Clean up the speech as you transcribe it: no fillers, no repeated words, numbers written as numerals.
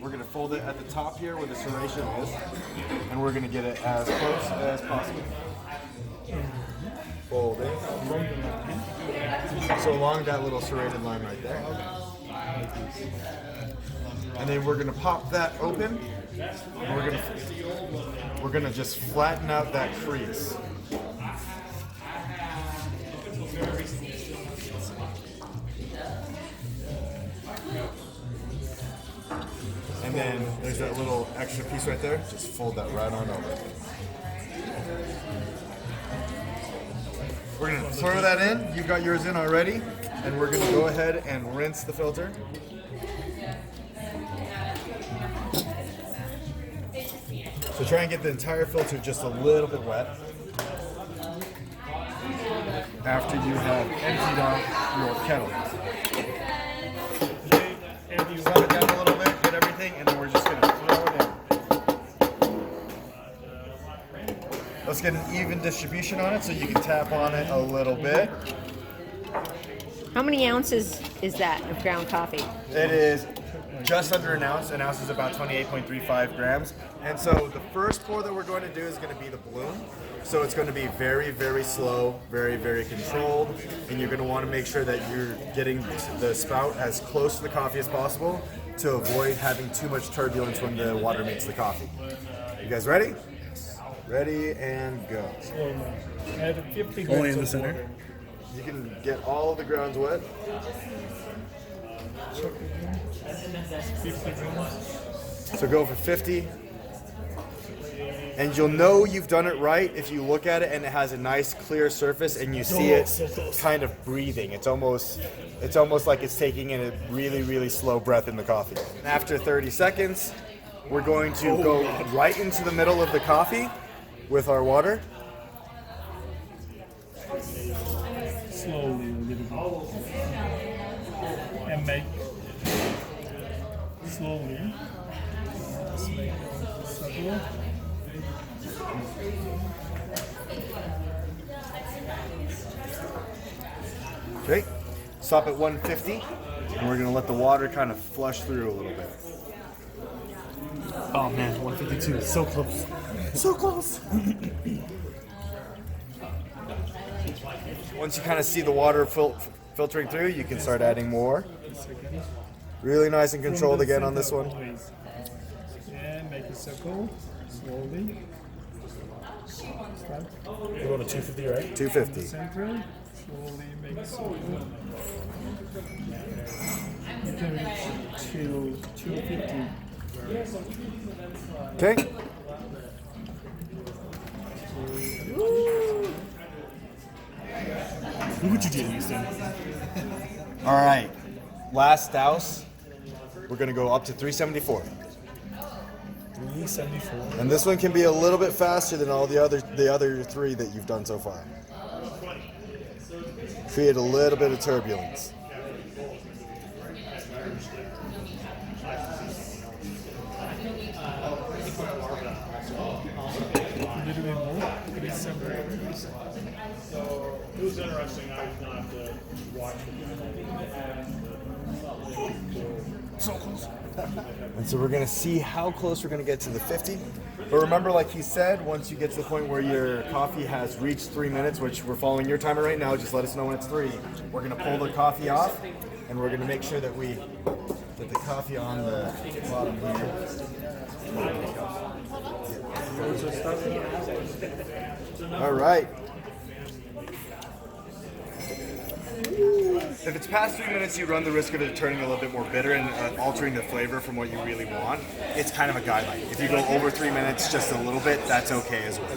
We're going to fold it at the top here where the serration is, and we're going to get it as close as possible. Fold it. So along that little serrated line right there. And then we're going to pop that open, and we're going to just flatten out that crease. And then there's that little extra piece right there. Just fold that right on over. We're going to throw that in. You've got yours in already. And we're going to go ahead and rinse the filter. So try and get the entire filter just a little bit wet. After you have emptied out your kettle. Slide it down a little bit, get everything, and then we're just going to throw it in. Let's get an even distribution on it so you can tap on it a little bit. How many ounces is that of ground coffee? It is just under an ounce. An ounce is about 28.35 grams. And so the first pour that we're going to do is going to be the bloom. So it's going to be very, very slow, very, very controlled. And you're going to want to make sure that you're getting the spout as close to the coffee as possible to avoid having too much turbulence when the water makes the coffee. You guys ready? Ready and go. Only in the center. You can get all of the grounds wet. 50 grams. So go for 50. And you'll know you've done it right if you look at it and it has a nice clear surface and you see it kind of breathing. It's almost like it's taking in a really, really slow breath in the coffee. After 30 seconds, we're going to go right into the middle of the coffee with our water. Slowly a little bit. And make slowly. Let's make it circle. Okay, stop at 150, and we're going to let the water kind of flush through a little bit. Oh man, 152, so close. So close. Once you kind of see the water filtering through, you can start adding more. Really nice and controlled again on this one. And make a circle, slowly. Start. We're going to 250, right? 250. Center, slowly make a circle. You can reach to 250. Okay. Look what you did, Houston. All right. Last douse. We're going to go up to 374. 374. And this one can be a little bit faster than all the other three that you've done so far. Create a little bit of turbulence. A little bit more. 374. So it was interesting. I was not watching. So close. And so we're going to see how close we're going to get to the 50. But remember, like he said, once you get to the point where your coffee has reached 3 minutes, which we're following your timer right now, just let us know when it's 3. We're going to pull the coffee off, and we're going to make sure that we get the coffee on the bottom here. All right. If it's past 3 minutes, you run the risk of it turning a little bit more bitter and altering the flavor from what you really want. It's kind of a guideline. If you go over 3 minutes just a little bit, that's okay as well.